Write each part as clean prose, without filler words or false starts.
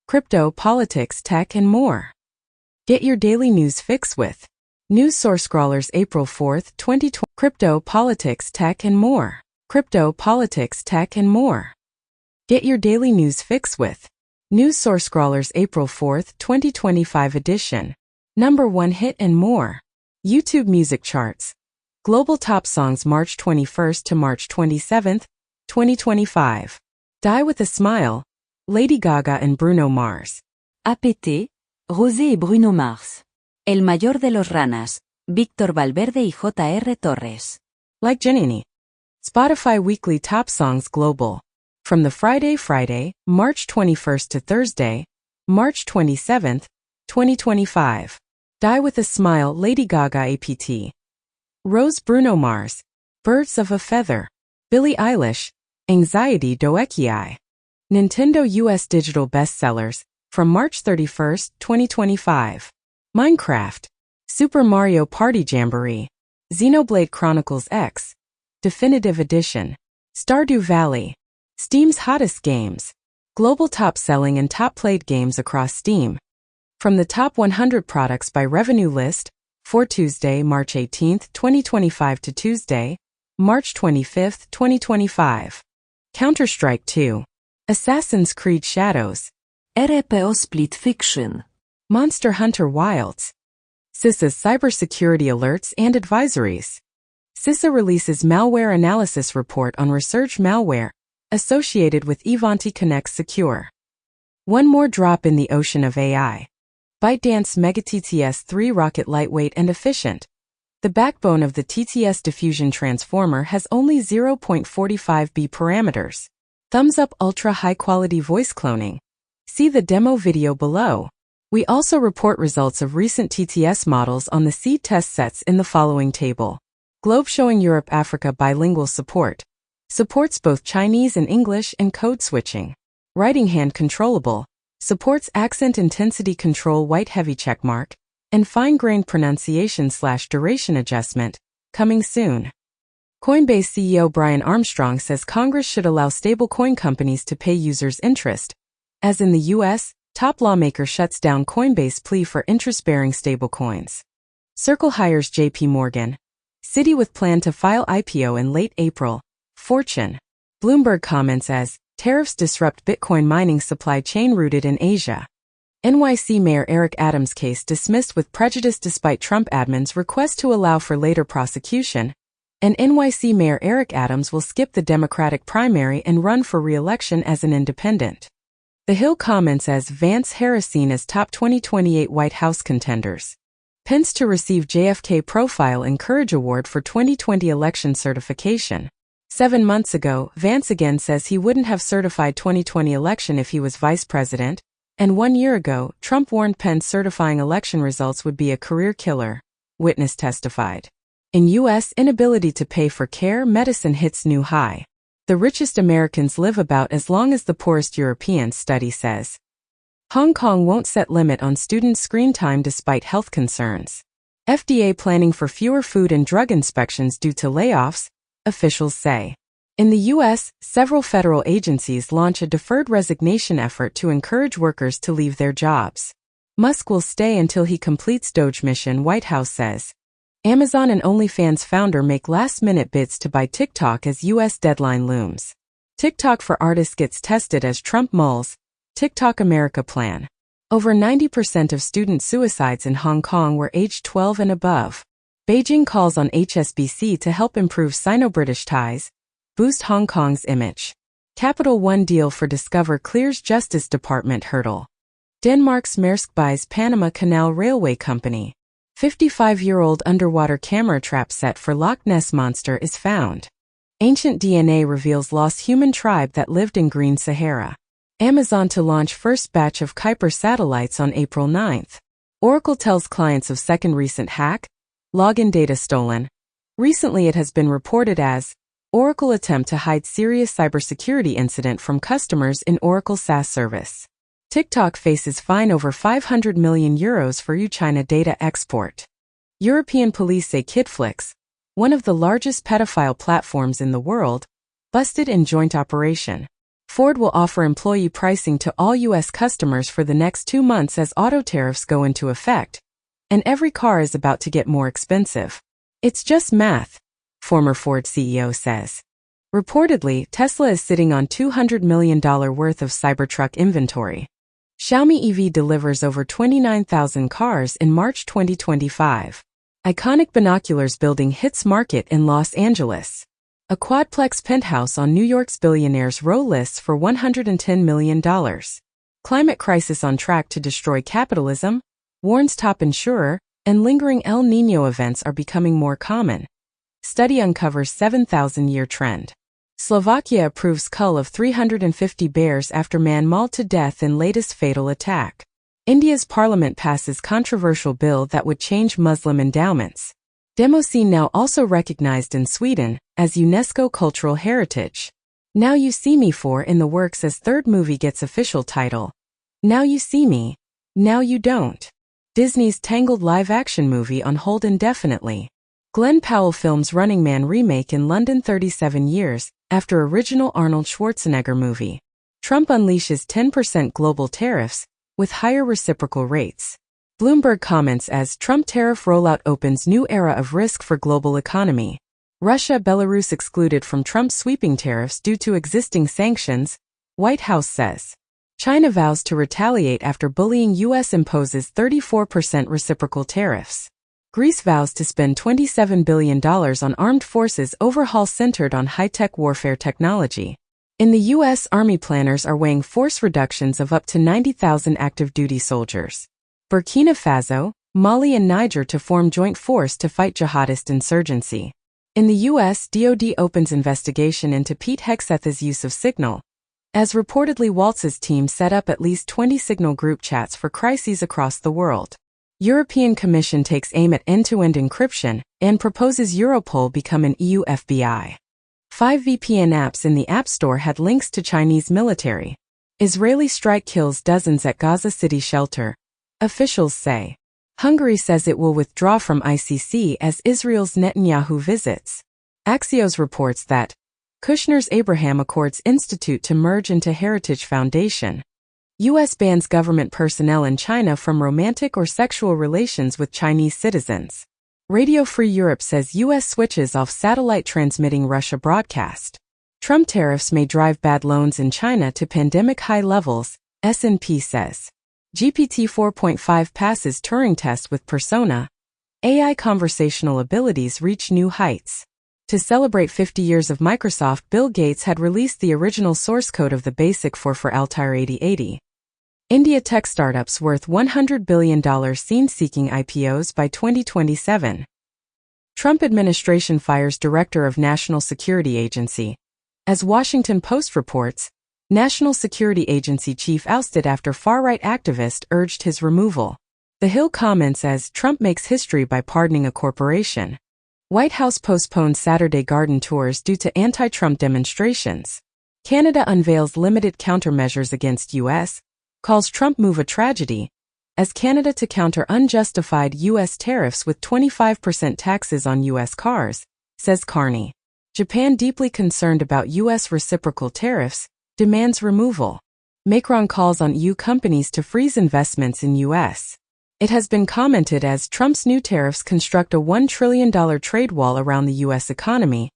crypto, politics, tech, and more. Get your daily news fix with News Source Scrollers April 4th, 2020. Crypto, politics, tech, and more. Crypto, politics, tech, and more. Get your daily news fix with News Source Scrollers April 4th, 2025 edition. Number 1 hit and more. YouTube music charts. Global top songs March 21st to March 27th, 2025. Die with a Smile, Lady Gaga and Bruno Mars. APT, Rosé y Bruno Mars. El mayor de los ranas, Víctor Valverde y J.R. Torres. Like Janini. Spotify Weekly Top Songs Global. From the Friday, March 21st to Thursday, March 27th, 2025. Die with a Smile, Lady Gaga APT. Rose, Bruno Mars. Birds of a Feather. Billie Eilish, Anxiety Doekii. Nintendo US Digital Bestsellers, from March 31st, 2025. Minecraft. Super Mario Party Jamboree. Xenoblade Chronicles X. Definitive Edition. Stardew Valley. Steam's hottest games. Global top-selling and top-played games across Steam. From the top 100 products by revenue list, for Tuesday, March 18th, 2025 to Tuesday, March 25th, 2025. Counter-Strike 2. Assassin's Creed Shadows. RPO Split Fiction. Monster Hunter Wilds. CISA's cybersecurity alerts and advisories. CISA releases malware analysis report on research malware associated with Ivanti Connect Secure. One more drop in the ocean of AI. ByteDance Mega TTS 3 rocket lightweight and efficient. The backbone of the TTS diffusion transformer has only 0.45B parameters. Thumbs up ultra high-quality voice cloning. See the demo video below. We also report results of recent TTS models on the seed test sets in the following table. Globe showing Europe-Africa bilingual support. Supports both Chinese and English and code switching. Writing hand controllable. Supports accent intensity control white heavy checkmark. And fine-grained pronunciation/duration adjustment. Coming soon. Coinbase CEO Brian Armstrong says Congress should allow stablecoin companies to pay users interest. As in the U.S., top lawmaker shuts down Coinbase plea for interest-bearing stablecoins. Circle hires J.P. Morgan. Citi with plan to file IPO in late April. Fortune. Bloomberg comments as tariffs disrupt Bitcoin mining supply chain rooted in Asia. NYC Mayor Eric Adams' case dismissed with prejudice despite Trump admin's request to allow for later prosecution. And NYC Mayor Eric Adams will skip the Democratic primary and run for re-election as an independent. The Hill comments as Vance-Harris seen as top 2028 White House contenders. Pence to receive JFK Profile and Courage Award for 2020 election certification. 7 months ago, Vance again says he wouldn't have certified 2020 election if he was vice president. And 1 year ago, Trump warned Pence certifying election results would be a career killer. Witness testified. In U.S., inability to pay for care medicine hits new high. The richest Americans live about as long as the poorest Europeans, study says. Hong Kong won't set limit on student screen time despite health concerns. FDA planning for fewer food and drug inspections due to layoffs, officials say. In the U.S., several federal agencies launch a deferred resignation effort to encourage workers to leave their jobs. Musk will stay until he completes Doge mission, White House says. Amazon and OnlyFans founder make last-minute bids to buy TikTok as U.S. deadline looms. TikTok for artists gets tested as Trump mulls TikTok America plan. Over 90% of student suicides in Hong Kong were aged 12 and above. Beijing calls on HSBC to help improve Sino-British ties, boost Hong Kong's image. Capital One deal for Discover clears Justice Department hurdle. Denmark's Maersk buys Panama Canal Railway Company. 55-year-old underwater camera trap set for Loch Ness Monster is found. Ancient DNA reveals lost human tribe that lived in Green Sahara. Amazon to launch first batch of Kuiper satellites on April 9th. Oracle tells clients of second recent hack, login data stolen. Recently it has been reported as Oracle attempt to hide serious cybersecurity incident from customers in Oracle SaaS service. TikTok faces fine over €500 million for China data export. European police say Kidflix, one of the largest pedophile platforms in the world, busted in joint operation. Ford will offer employee pricing to all U.S. customers for the next 2 months as auto tariffs go into effect, and every car is about to get more expensive. It's just math, former Ford CEO says. Reportedly, Tesla is sitting on $200 million worth of Cybertruck inventory. Xiaomi EV delivers over 29,000 cars in March 2025. Iconic binoculars building hits market in Los Angeles. A quadplex penthouse on New York's billionaires' row lists for $110 million. Climate crisis on track to destroy capitalism, warns top insurer, and lingering El Niño events are becoming more common. Study uncovers 7,000-year trend. Slovakia approves cull of 350 bears after man mauled to death in latest fatal attack. India's parliament passes controversial bill that would change Muslim endowments. Demoscene now also recognized in Sweden as UNESCO Cultural Heritage. Now You See Me 4 in the works as third movie gets official title. Now You See Me, Now You Don't. Disney's Tangled live-action movie on hold indefinitely. Glenn Powell films Running Man remake in London 37 years after original Arnold Schwarzenegger movie. Trump unleashes 10% global tariffs with higher reciprocal rates. Bloomberg comments as Trump tariff rollout opens new era of risk for global economy. Russia, Belarus excluded from Trump's sweeping tariffs due to existing sanctions, White House says. China vows to retaliate after bullying U.S. imposes 34% reciprocal tariffs. Greece vows to spend $27 billion on armed forces overhaul centered on high-tech warfare technology. In the U.S., Army planners are weighing force reductions of up to 90,000 active-duty soldiers. Burkina Faso, Mali and Niger to form joint force to fight jihadist insurgency. In the U.S., DoD opens investigation into Pete Hegseth's use of Signal, as reportedly Waltz's team set up at least 20 Signal group chats for crises across the world. European Commission takes aim at end-to-end encryption and proposes Europol become an EU FBI. 5 VPN apps in the App Store had links to Chinese military. Israeli strike kills dozens at Gaza City shelter, officials say. Hungary says it will withdraw from ICC as Israel's Netanyahu visits. Axios reports that Kushner's Abraham Accords Institute to merge into Heritage Foundation. U.S. bans government personnel in China from romantic or sexual relations with Chinese citizens. Radio Free Europe says U.S. switches off satellite transmitting Russia broadcast. Trump tariffs may drive bad loans in China to pandemic high levels, S&P says. GPT 4.5 passes Turing test with Persona. AI conversational abilities reach new heights. To celebrate 50 years of Microsoft, Bill Gates had released the original source code of the BASIC for Altair 8080. India tech startups worth $100 billion seen seeking IPOs by 2027. Trump administration fires Director of National Security Agency. As Washington Post reports, National Security Agency chief ousted after far-right activist urged his removal. The Hill comments as Trump makes history by pardoning a corporation. White House postpones Saturday garden tours due to anti-Trump demonstrations. Canada unveils limited countermeasures against U.S., calls Trump move a tragedy, as Canada to counter unjustified U.S. tariffs with 25% taxes on U.S. cars, says Carney. Japan deeply concerned about U.S. reciprocal tariffs, demands removal. Macron calls on EU companies to freeze investments in U.S. It has been commented as Trump's new tariffs construct a $1 trillion trade wall around the U.S. economy,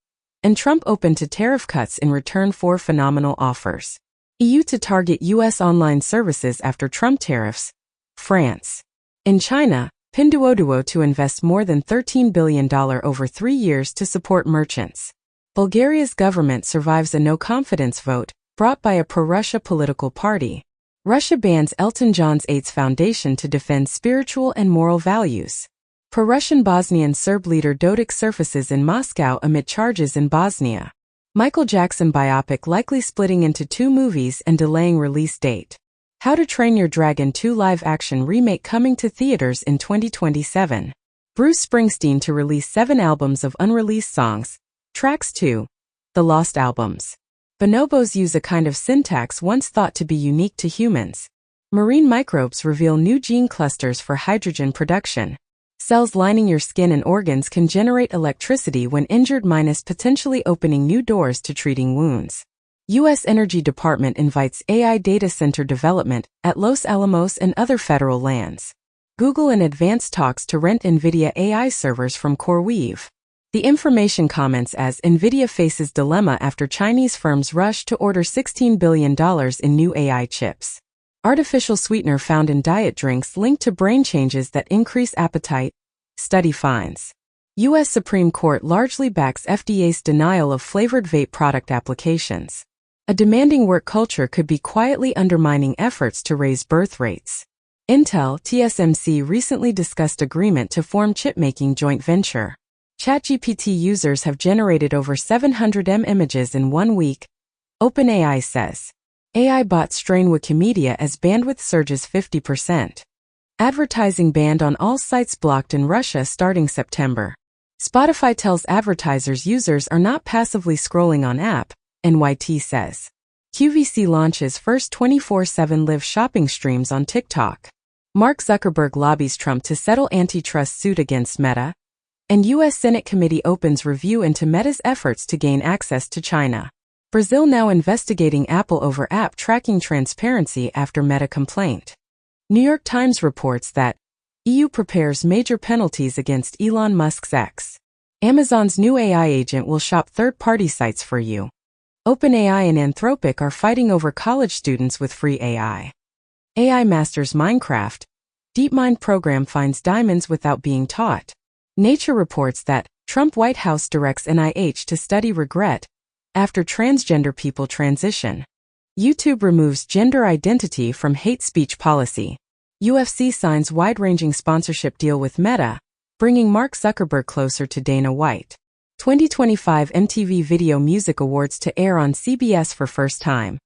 and Trump open to tariff cuts in return for phenomenal offers. EU to target U.S. online services after Trump tariffs. France. In China, Pinduoduo to invest more than $13 billion over 3 years to support merchants. Bulgaria's government survives a no-confidence vote, brought by a pro-Russia political party. Russia bans Elton John's AIDS Foundation to defend spiritual and moral values. Pro-Russian Bosnian Serb leader Dodik surfaces in Moscow amid charges in Bosnia. Michael Jackson biopic likely splitting into 2 movies and delaying release date. How to Train Your Dragon 2 live-action remake coming to theaters in 2027. Bruce Springsteen to release 7 albums of unreleased songs, tracks 2, The Lost Albums. Bonobos use a kind of syntax once thought to be unique to humans. Marine microbes reveal new gene clusters for hydrogen production. Cells lining your skin and organs can generate electricity when injured, minus potentially opening new doors to treating wounds. U.S. Energy Department invites AI data center development at Los Alamos and other federal lands. Google in advanced talks to rent NVIDIA AI servers from CoreWeave. The information comments as NVIDIA faces dilemma after Chinese firms rush to order $16 billion in new AI chips. Artificial sweetener found in diet drinks linked to brain changes that increase appetite, study finds. U.S. Supreme Court largely backs FDA's denial of flavored vape product applications. A demanding work culture could be quietly undermining efforts to raise birth rates. Intel, TSMC recently discussed agreement to form chip-making joint venture. ChatGPT users have generated over 700 M images in 1 week, OpenAI says. AI bot strain Wikimedia as bandwidth surges 50%. Advertising banned on all sites blocked in Russia starting September. Spotify tells advertisers users are not passively scrolling on app, NYT says. QVC launches first 24/7 live shopping streams on TikTok. Mark Zuckerberg lobbies Trump to settle antitrust suit against Meta. And U.S. Senate committee opens review into Meta's efforts to gain access to China. Brazil now investigating Apple over app tracking transparency after Meta complaint. New York Times reports that EU prepares major penalties against Elon Musk's X. Amazon's new AI agent will shop third-party sites for you. OpenAI and Anthropic are fighting over college students with free AI. AI masters Minecraft. DeepMind program finds diamonds without being taught. Nature reports that Trump White House directs NIH to study regret after transgender people transition. YouTube removes gender identity from hate speech policy. UFC signs wide-ranging sponsorship deal with Meta, bringing Mark Zuckerberg closer to Dana White. 2025 MTV Video Music Awards to air on CBS for first time.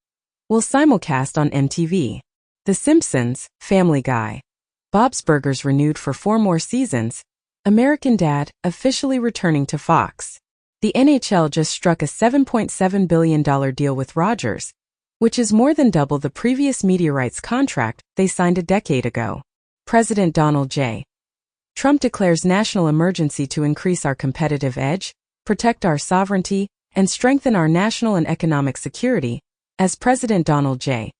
Will simulcast on MTV. The Simpsons, Family Guy. Bob's Burgers renewed for 4 more seasons. American Dad, officially returning to Fox. The NHL just struck a $7.7 billion deal with Rogers, which is more than double the previous media rights contract they signed a decade ago. President Donald J. Trump declares national emergency to increase our competitive edge, protect our sovereignty, and strengthen our national and economic security, as President Donald J.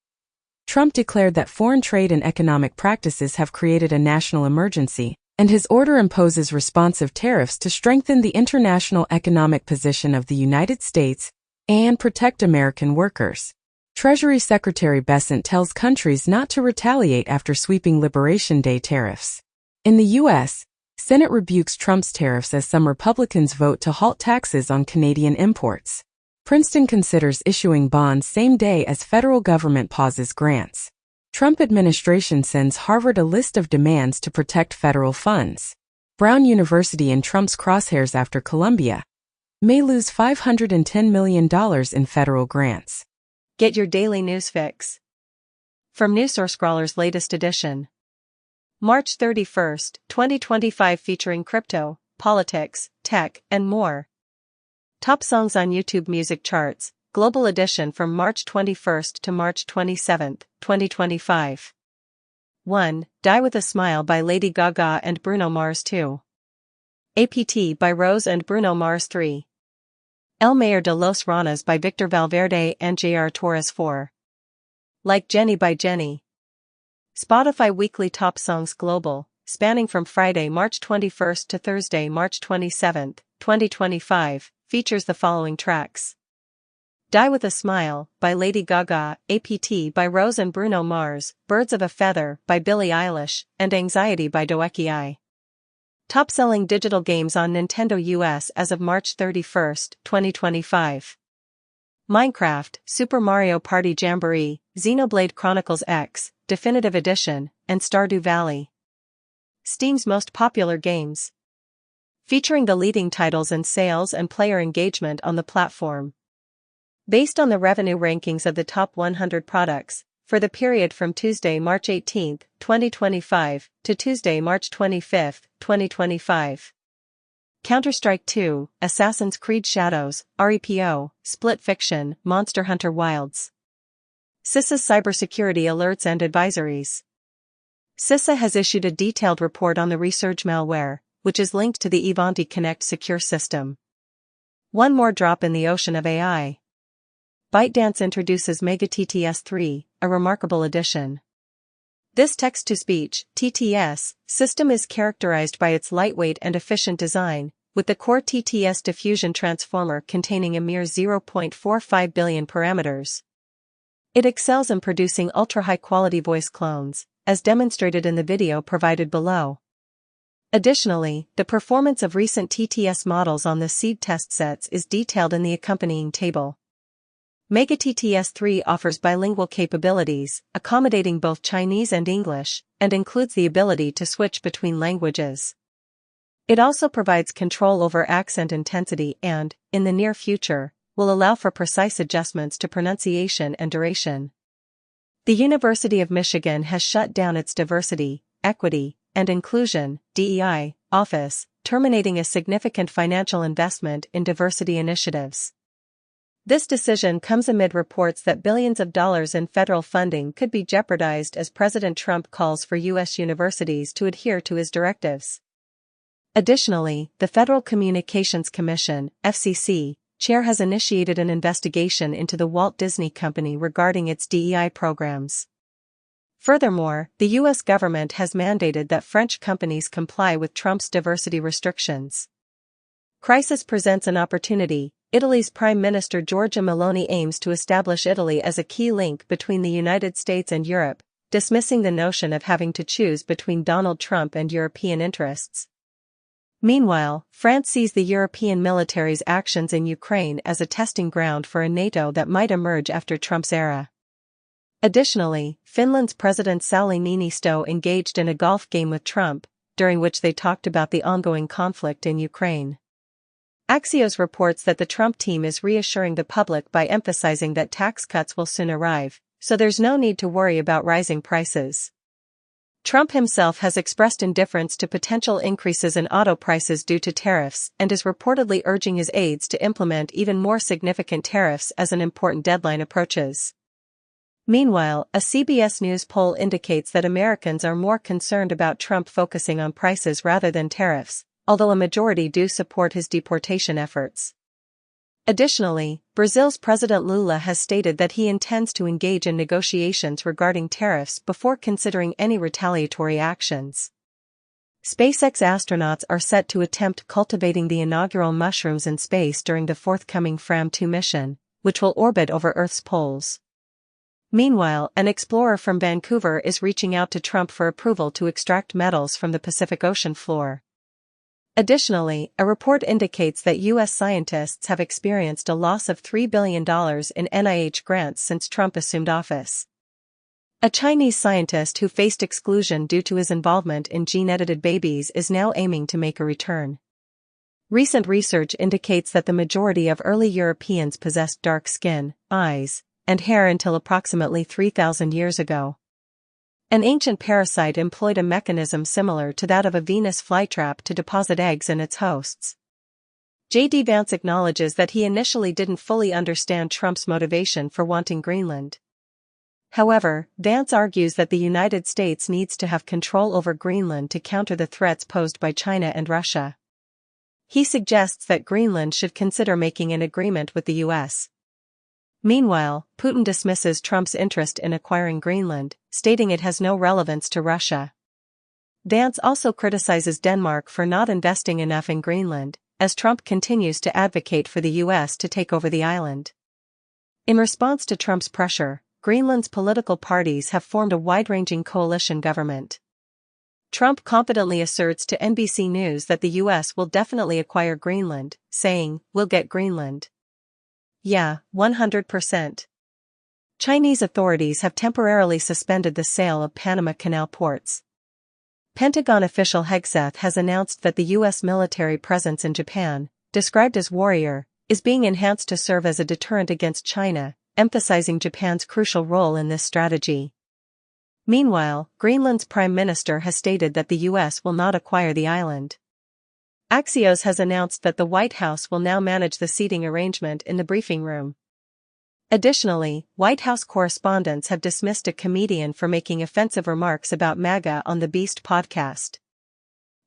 Trump declared that foreign trade and economic practices have created a national emergency, and his order imposes responsive tariffs to strengthen the international economic position of the United States and protect American workers. Treasury Secretary Bessent tells countries not to retaliate after sweeping Liberation Day tariffs. In the U.S., Senate rebukes Trump's tariffs as some Republicans vote to halt taxes on Canadian imports. Princeton considers issuing bonds same day as federal government pauses grants. Trump administration sends Harvard a list of demands to protect federal funds. Brown University in Trump's crosshairs after Columbia may lose $510 million in federal grants. Get your daily news fix from NewsSourceScrawler's latest edition. March 31st, 2025, featuring crypto, politics, tech, and more. Top songs on YouTube music charts, global edition from March 21st to March 27th, 2025. 1. Die with a Smile by Lady Gaga and Bruno Mars. 2. APT by Rose and Bruno Mars. 3. El Mayor de los Ranas by Victor Valverde and J.R. Torres. 4. Like Jenny by Jenny. Spotify Weekly Top Songs Global, spanning from Friday, March 21st to Thursday, March 27th, 2025, features the following tracks. Die with a Smile by Lady Gaga, APT by Rose and Bruno Mars, Birds of a Feather by Billie Eilish, and Anxiety by Doeki I. Top-selling digital games on Nintendo US as of March 31st, 2025. Minecraft, Super Mario Party Jamboree, Xenoblade Chronicles X, Definitive Edition, and Stardew Valley. Steam's most popular games. Featuring the leading titles and sales and player engagement on the platform. Based on the revenue rankings of the top 100 products, for the period from Tuesday, March 18, 2025, to Tuesday, March 25, 2025. Counter-Strike 2, Assassin's Creed Shadows, REPO, Split Fiction, Monster Hunter Wilds. CISA's cybersecurity alerts and advisories. CISA has issued a detailed report on the resurge malware, which is linked to the Ivanti Connect secure system. One more drop in the ocean of AI. ByteDance introduces Mega TTS-3, a remarkable addition. This text-to-speech (TTS) system is characterized by its lightweight and efficient design, with the core TTS diffusion transformer containing a mere 0.45 billion parameters. It excels in producing ultra-high-quality voice clones, as demonstrated in the video provided below. Additionally, the performance of recent TTS models on the seed test sets is detailed in the accompanying table. Mega TTS-3 offers bilingual capabilities, accommodating both Chinese and English, and includes the ability to switch between languages. It also provides control over accent intensity and, in the near future, will allow for precise adjustments to pronunciation and duration. The University of Michigan has shut down its Diversity, Equity, and Inclusion (DEI) office, terminating a significant financial investment in diversity initiatives. This decision comes amid reports that billions of dollars in federal funding could be jeopardized as President Trump calls for U.S. universities to adhere to his directives. Additionally, the Federal Communications Commission (FCC) chair has initiated an investigation into the Walt Disney Company regarding its DEI programs. Furthermore, the U.S. government has mandated that French companies comply with Trump's diversity restrictions. Crisis presents an opportunity. Italy's Prime Minister Giorgia Meloni aims to establish Italy as a key link between the United States and Europe, dismissing the notion of having to choose between Donald Trump and European interests. Meanwhile, France sees the European military's actions in Ukraine as a testing ground for a NATO that might emerge after Trump's era. Additionally, Finland's President Sauli Niinistö engaged in a golf game with Trump, during which they talked about the ongoing conflict in Ukraine. Axios reports that the Trump team is reassuring the public by emphasizing that tax cuts will soon arrive, so there's no need to worry about rising prices. Trump himself has expressed indifference to potential increases in auto prices due to tariffs and is reportedly urging his aides to implement even more significant tariffs as an important deadline approaches. Meanwhile, a CBS News poll indicates that Americans are more concerned about Trump focusing on prices rather than tariffs, although a majority do support his deportation efforts. Additionally, Brazil's President Lula has stated that he intends to engage in negotiations regarding tariffs before considering any retaliatory actions. SpaceX astronauts are set to attempt cultivating the inaugural mushrooms in space during the forthcoming Fram-2 mission, which will orbit over Earth's poles. Meanwhile, an explorer from Vancouver is reaching out to Trump for approval to extract metals from the Pacific Ocean floor. Additionally, a report indicates that U.S. scientists have experienced a loss of $3 billion in NIH grants since Trump assumed office. A Chinese scientist who faced exclusion due to his involvement in gene-edited babies is now aiming to make a return. Recent research indicates that the majority of early Europeans possessed dark skin, eyes, and hair until approximately 3,000 years ago. An ancient parasite employed a mechanism similar to that of a Venus flytrap to deposit eggs in its hosts. J.D. Vance acknowledges that he initially didn't fully understand Trump's motivation for wanting Greenland. However, Vance argues that the United States needs to have control over Greenland to counter the threats posed by China and Russia. He suggests that Greenland should consider making an agreement with the U.S. Meanwhile, Putin dismisses Trump's interest in acquiring Greenland, stating it has no relevance to Russia. Vance also criticizes Denmark for not investing enough in Greenland, as Trump continues to advocate for the U.S. to take over the island. In response to Trump's pressure, Greenland's political parties have formed a wide-ranging coalition government. Trump confidently asserts to NBC News that the U.S. will definitely acquire Greenland, saying, "We'll get Greenland. Yeah, 100%. Chinese authorities have temporarily suspended the sale of Panama Canal ports. Pentagon official Hegseth has announced that the U.S. military presence in Japan, described as warrior, is being enhanced to serve as a deterrent against China, emphasizing Japan's crucial role in this strategy. Meanwhile, Greenland's prime minister has stated that the U.S. will not acquire the island. Axios has announced that the White House will now manage the seating arrangement in the briefing room. Additionally, White House correspondents have dismissed a comedian for making offensive remarks about MAGA on the Beast podcast.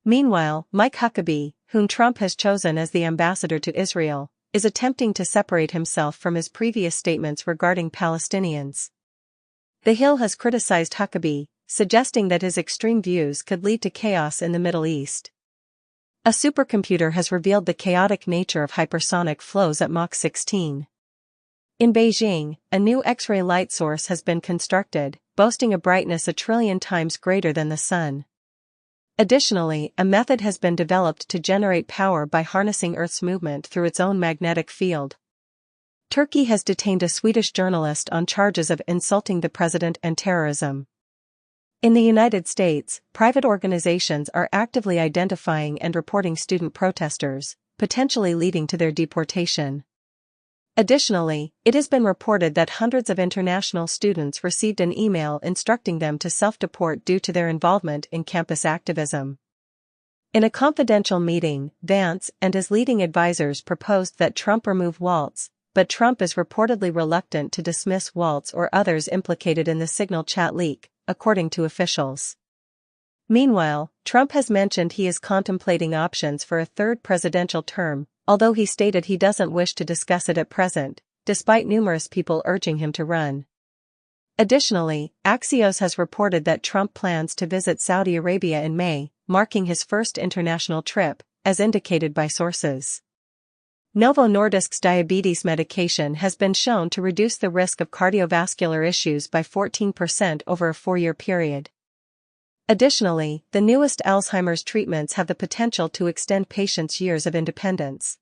Meanwhile, Mike Huckabee, whom Trump has chosen as the ambassador to Israel, is attempting to separate himself from his previous statements regarding Palestinians. The Hill has criticized Huckabee, suggesting that his extreme views could lead to chaos in the Middle East. A supercomputer has revealed the chaotic nature of hypersonic flows at Mach 16. In Beijing, a new X-ray light source has been constructed, boasting a brightness a trillion times greater than the sun. Additionally, a method has been developed to generate power by harnessing Earth's movement through its own magnetic field. Turkey has detained a Swedish journalist on charges of insulting the president and terrorism. In the United States, private organizations are actively identifying and reporting student protesters, potentially leading to their deportation. Additionally, it has been reported that hundreds of international students received an email instructing them to self-deport due to their involvement in campus activism. In a confidential meeting, Vance and his leading advisors proposed that Trump remove Waltz, but Trump is reportedly reluctant to dismiss Waltz or others implicated in the Signal chat leak, according to officials. Meanwhile, Trump has mentioned he is contemplating options for a third presidential term, although he stated he doesn't wish to discuss it at present, despite numerous people urging him to run. Additionally, Axios has reported that Trump plans to visit Saudi Arabia in May, marking his first international trip, as indicated by sources. Novo Nordisk's diabetes medication has been shown to reduce the risk of cardiovascular issues by 14% over a 4-year period. Additionally, the newest Alzheimer's treatments have the potential to extend patients' years of independence.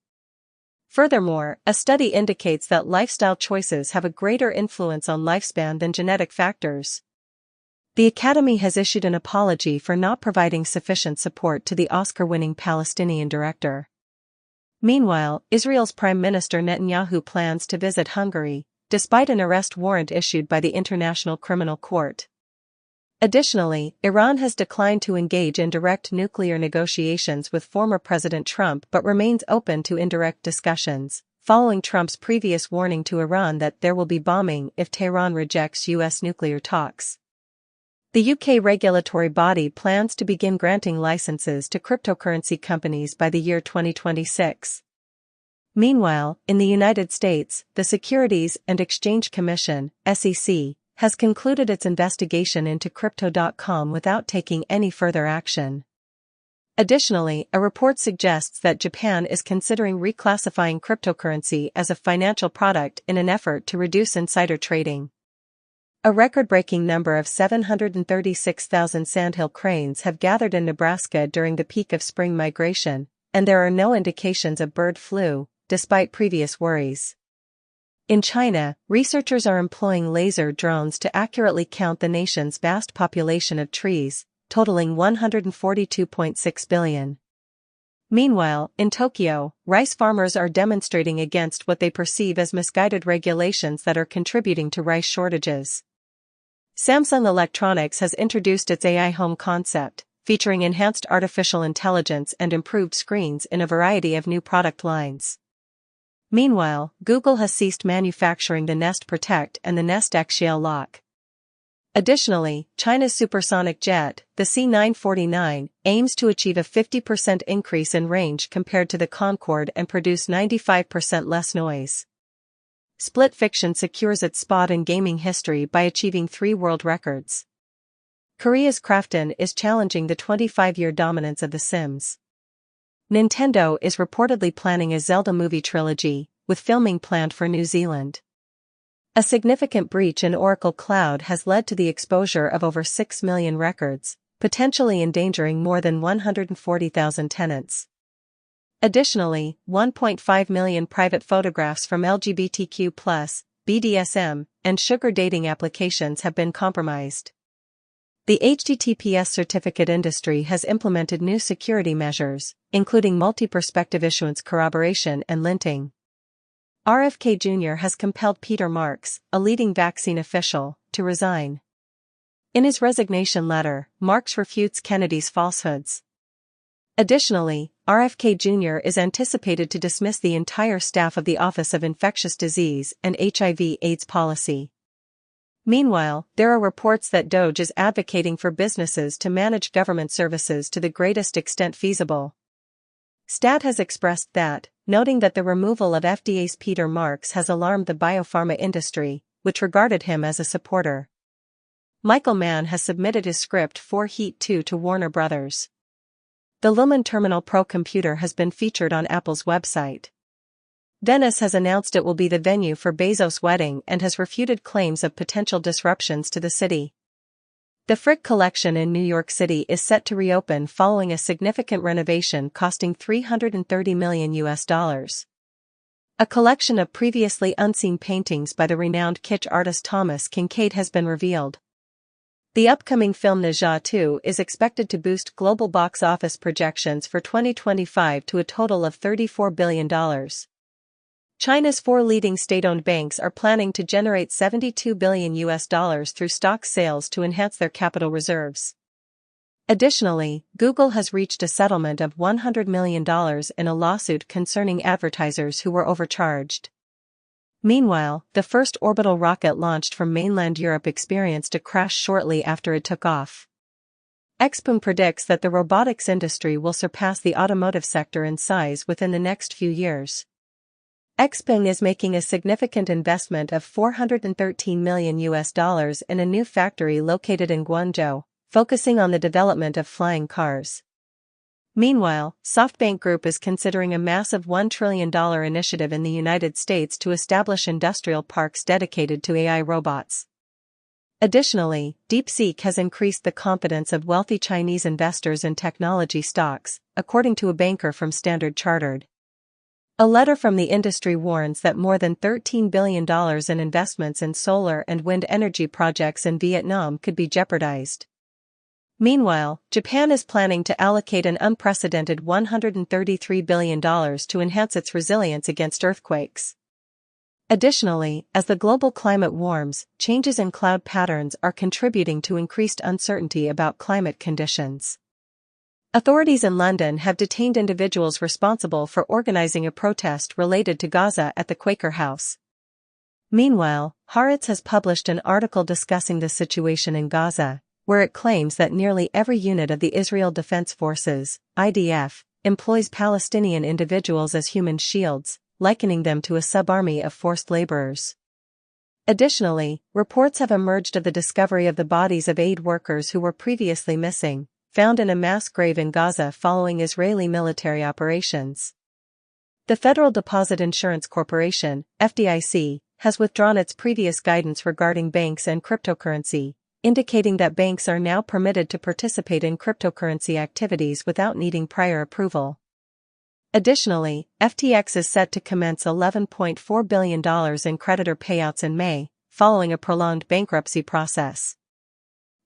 Furthermore, a study indicates that lifestyle choices have a greater influence on lifespan than genetic factors. The Academy has issued an apology for not providing sufficient support to the Oscar-winning Palestinian director. Meanwhile, Israel's Prime Minister Netanyahu plans to visit Hungary, despite an arrest warrant issued by the International Criminal Court. Additionally, Iran has declined to engage in direct nuclear negotiations with former President Trump but remains open to indirect discussions, following Trump's previous warning to Iran that there will be bombing if Tehran rejects U.S. nuclear talks. The UK regulatory body plans to begin granting licenses to cryptocurrency companies by the year 2026. Meanwhile, in the United States, the Securities and Exchange Commission, SEC, has concluded its investigation into Crypto.com without taking any further action. Additionally, a report suggests that Japan is considering reclassifying cryptocurrency as a financial product in an effort to reduce insider trading. A record-breaking number of 736,000 sandhill cranes have gathered in Nebraska during the peak of spring migration, and there are no indications of bird flu, despite previous worries. In China, researchers are employing laser drones to accurately count the nation's vast population of trees, totaling 142.6 billion. Meanwhile, in Tokyo, rice farmers are demonstrating against what they perceive as misguided regulations that are contributing to rice shortages. Samsung Electronics has introduced its AI home concept, featuring enhanced artificial intelligence and improved screens in a variety of new product lines. Meanwhile, Google has ceased manufacturing the Nest Protect and the Nest Axial lock. Additionally, China's supersonic jet, the C-949, aims to achieve a 50% increase in range compared to the Concorde and produce 95% less noise. Split Fiction secures its spot in gaming history by achieving 3 world records. Korea's Krafton is challenging the 25-year dominance of The Sims. Nintendo is reportedly planning a Zelda movie trilogy, with filming planned for New Zealand. A significant breach in Oracle Cloud has led to the exposure of over 6 million records, potentially endangering more than 140,000 tenants. Additionally, 1.5 million private photographs from LGBTQ+, BDSM, and sugar dating applications have been compromised. The HTTPS certificate industry has implemented new security measures, including multi-perspective issuance corroboration and linting. RFK Jr. has compelled Peter Marks, a leading vaccine official, to resign. In his resignation letter, Marks refutes Kennedy's falsehoods. Additionally, RFK Jr. is anticipated to dismiss the entire staff of the Office of Infectious Disease and HIV/AIDS Policy. Meanwhile, there are reports that DOJ is advocating for businesses to manage government services to the greatest extent feasible. Stat has expressed that, noting that the removal of FDA's Peter Marks has alarmed the biopharma industry, which regarded him as a supporter. Michael Mann has submitted his script for Heat 2 to Warner Bros. The Lumen Terminal Pro computer has been featured on Apple's website. Venice has announced it will be the venue for Bezos' wedding and has refuted claims of potential disruptions to the city. The Frick Collection in New York City is set to reopen following a significant renovation costing $330 million. A collection of previously unseen paintings by the renowned kitsch artist Thomas Kincaid has been revealed. The upcoming film Ne 2 is expected to boost global box office projections for 2025 to a total of $34 billion. China's 4 leading state-owned banks are planning to generate $72 billion through stock sales to enhance their capital reserves. Additionally, Google has reached a settlement of $100 million in a lawsuit concerning advertisers who were overcharged. Meanwhile, the first orbital rocket launched from mainland Europe experienced a crash shortly after it took off. Xpeng predicts that the robotics industry will surpass the automotive sector in size within the next few years. Xpeng is making a significant investment of $413 million in a new factory located in Guangzhou, focusing on the development of flying cars. Meanwhile, SoftBank Group is considering a massive $1 trillion initiative in the United States to establish industrial parks dedicated to AI robots. Additionally, DeepSeek has increased the confidence of wealthy Chinese investors in technology stocks, according to a banker from Standard Chartered. A letter from the industry warns that more than $13 billion in investments in solar and wind energy projects in Vietnam could be jeopardized. Meanwhile, Japan is planning to allocate an unprecedented $133 billion to enhance its resilience against earthquakes. Additionally, as the global climate warms, changes in cloud patterns are contributing to increased uncertainty about climate conditions. Authorities in London have detained individuals responsible for organizing a protest related to Gaza at the Quaker House. Meanwhile, Haaretz has published an article discussing the situation in Gaza, where it claims that nearly every unit of the Israel Defense Forces, IDF, employs Palestinian individuals as human shields, likening them to a sub-army of forced laborers. Additionally, reports have emerged of the discovery of the bodies of aid workers who were previously missing, found in a mass grave in Gaza following Israeli military operations. The Federal Deposit Insurance Corporation, FDIC, has withdrawn its previous guidance regarding banks and cryptocurrency, indicating that banks are now permitted to participate in cryptocurrency activities without needing prior approval. Additionally, FTX is set to commence $11.4 billion in creditor payouts in May, following a prolonged bankruptcy process.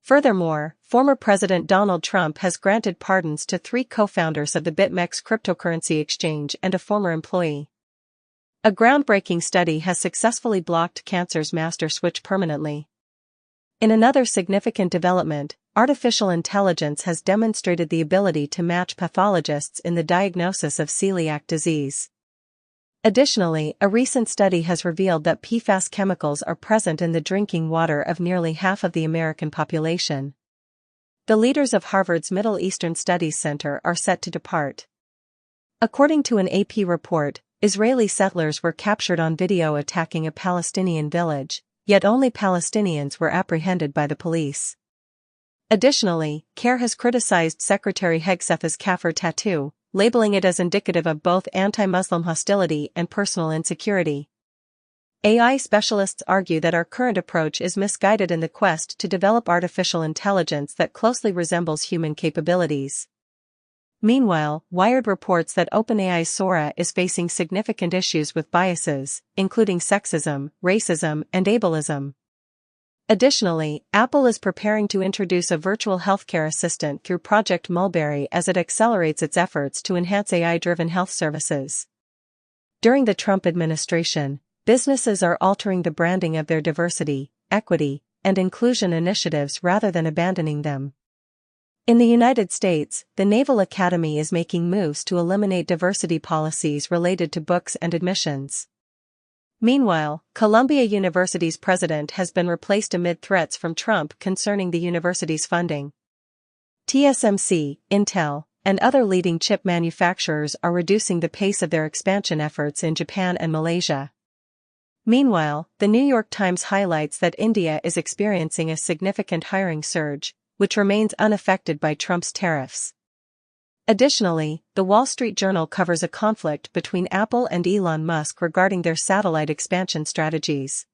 Furthermore, former President Donald Trump has granted pardons to 3 co-founders of the BitMEX cryptocurrency exchange and a former employee. A groundbreaking study has successfully blocked cancer's master switch permanently. In another significant development, artificial intelligence has demonstrated the ability to match pathologists in the diagnosis of celiac disease. Additionally, a recent study has revealed that PFAS chemicals are present in the drinking water of nearly half of the American population. The leaders of Harvard's Middle Eastern Studies Center are set to depart. According to an AP report, Israeli settlers were captured on video attacking a Palestinian village, yet only Palestinians were apprehended by the police. Additionally, CARE has criticized Secretary Hegseth's Kafir tattoo, labeling it as indicative of both anti-Muslim hostility and personal insecurity. AI specialists argue that our current approach is misguided in the quest to develop artificial intelligence that closely resembles human capabilities. Meanwhile, Wired reports that OpenAI's Sora is facing significant issues with biases, including sexism, racism, and ableism. Additionally, Apple is preparing to introduce a virtual healthcare assistant through Project Mulberry as it accelerates its efforts to enhance AI-driven health services. During the Trump administration, businesses are altering the branding of their diversity, equity, and inclusion initiatives rather than abandoning them. In the United States, the Naval Academy is making moves to eliminate diversity policies related to books and admissions. Meanwhile, Columbia University's president has been replaced amid threats from Trump concerning the university's funding. TSMC, Intel, and other leading chip manufacturers are reducing the pace of their expansion efforts in Japan and Malaysia. Meanwhile, the New York Times highlights that India is experiencing a significant hiring surge, which remains unaffected by Trump's tariffs. Additionally, the Wall Street Journal covers a conflict between Apple and Elon Musk regarding their satellite expansion strategies.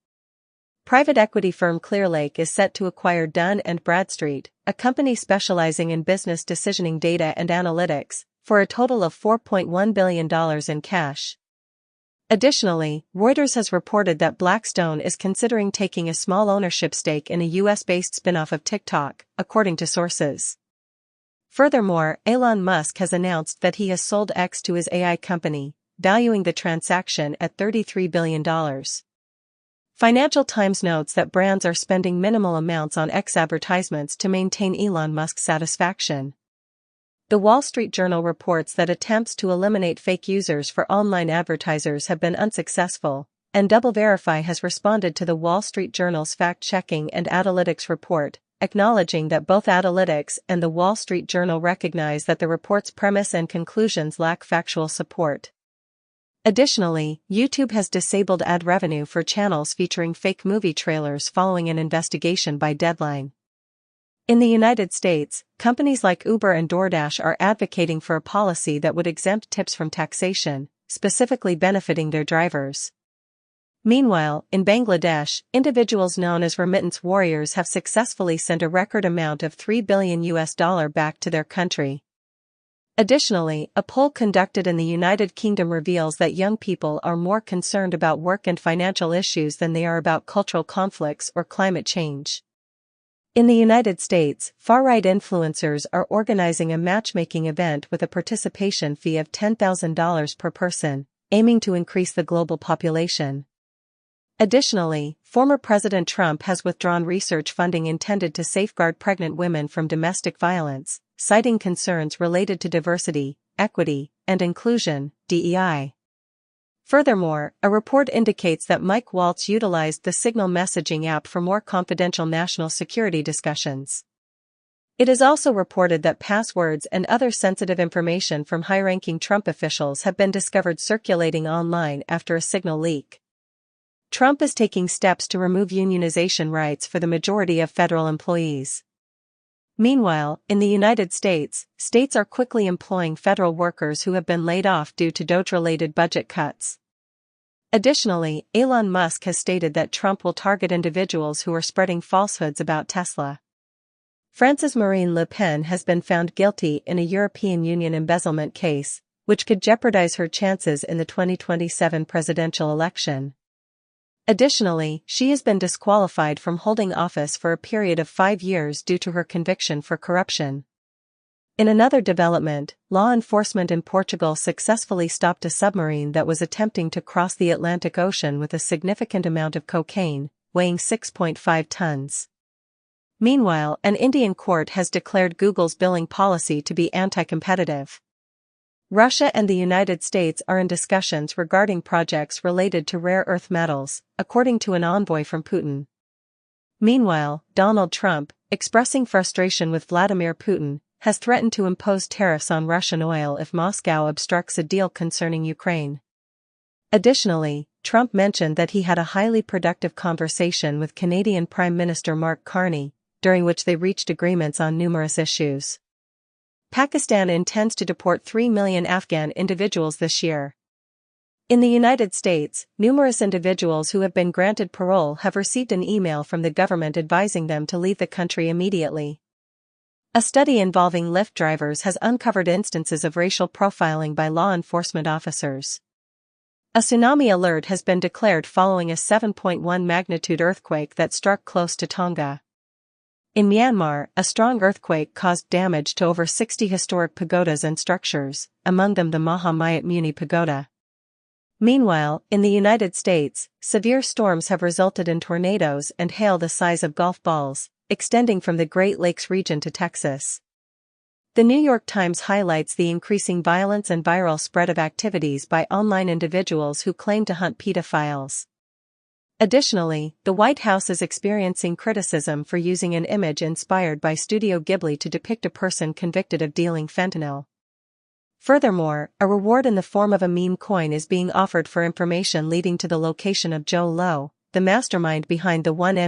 Private equity firm Clearlake is set to acquire Dun & Bradstreet, a company specializing in business decisioning data and analytics, for a total of $4.1 billion in cash. Additionally, Reuters has reported that Blackstone is considering taking a small ownership stake in a US-based spin-off of TikTok, according to sources. Furthermore, Elon Musk has announced that he has sold X to his AI company, valuing the transaction at $33 billion. Financial Times notes that brands are spending minimal amounts on X advertisements to maintain Elon Musk's satisfaction. The Wall Street Journal reports that attempts to eliminate fake users for online advertisers have been unsuccessful, and DoubleVerify has responded to the Wall Street Journal's fact-checking and analytics report, acknowledging that both Analytics and the Wall Street Journal recognize that the report's premise and conclusions lack factual support. Additionally, YouTube has disabled ad revenue for channels featuring fake movie trailers following an investigation by Deadline. In the United States, companies like Uber and DoorDash are advocating for a policy that would exempt tips from taxation, specifically benefiting their drivers. Meanwhile, in Bangladesh, individuals known as remittance warriors have successfully sent a record amount of $3 billion back to their country. Additionally, a poll conducted in the United Kingdom reveals that young people are more concerned about work and financial issues than they are about cultural conflicts or climate change. In the United States, far-right influencers are organizing a matchmaking event with a participation fee of $10,000 per person, aiming to increase the global population. Additionally, former President Trump has withdrawn research funding intended to safeguard pregnant women from domestic violence, citing concerns related to diversity, equity, and inclusion, DEI. Furthermore, a report indicates that Mike Waltz utilized the Signal messaging app for more confidential national security discussions. It is also reported that passwords and other sensitive information from high-ranking Trump officials have been discovered circulating online after a Signal leak. Trump is taking steps to remove unionization rights for the majority of federal employees. Meanwhile, in the United States, states are quickly employing federal workers who have been laid off due to DOGE-related budget cuts. Additionally, Elon Musk has stated that Trump will target individuals who are spreading falsehoods about Tesla. Frances Marine Le Pen has been found guilty in a European Union embezzlement case, which could jeopardize her chances in the 2027 presidential election. Additionally, she has been disqualified from holding office for a period of 5 years due to her conviction for corruption. In another development, law enforcement in Portugal successfully stopped a submarine that was attempting to cross the Atlantic Ocean with a significant amount of cocaine, weighing 6.5 tons. Meanwhile, an Indian court has declared Google's billing policy to be anti-competitive. Russia and the United States are in discussions regarding projects related to rare earth metals, according to an envoy from Putin. Meanwhile, Donald Trump, expressing frustration with Vladimir Putin, has threatened to impose tariffs on Russian oil if Moscow obstructs a deal concerning Ukraine. Additionally, Trump mentioned that he had a highly productive conversation with Canadian Prime Minister Mark Carney, during which they reached agreements on numerous issues. Pakistan intends to deport 3 million Afghan individuals this year. In the United States, numerous individuals who have been granted parole have received an email from the government advising them to leave the country immediately. A study involving Lyft drivers has uncovered instances of racial profiling by law enforcement officers. A tsunami alert has been declared following a 7.1 magnitude earthquake that struck close to Tonga. In Myanmar, a strong earthquake caused damage to over 60 historic pagodas and structures, among them the Maha Mayat Muni Pagoda. Meanwhile, in the United States, severe storms have resulted in tornadoes and hail the size of golf balls, extending from the Great Lakes region to Texas. The New York Times highlights the increasing violence and viral spread of activities by online individuals who claim to hunt pedophiles. Additionally, the White House is experiencing criticism for using an image inspired by Studio Ghibli to depict a person convicted of dealing fentanyl. Furthermore, a reward in the form of a meme coin is being offered for information leading to the location of Joe Low, the mastermind behind the 1M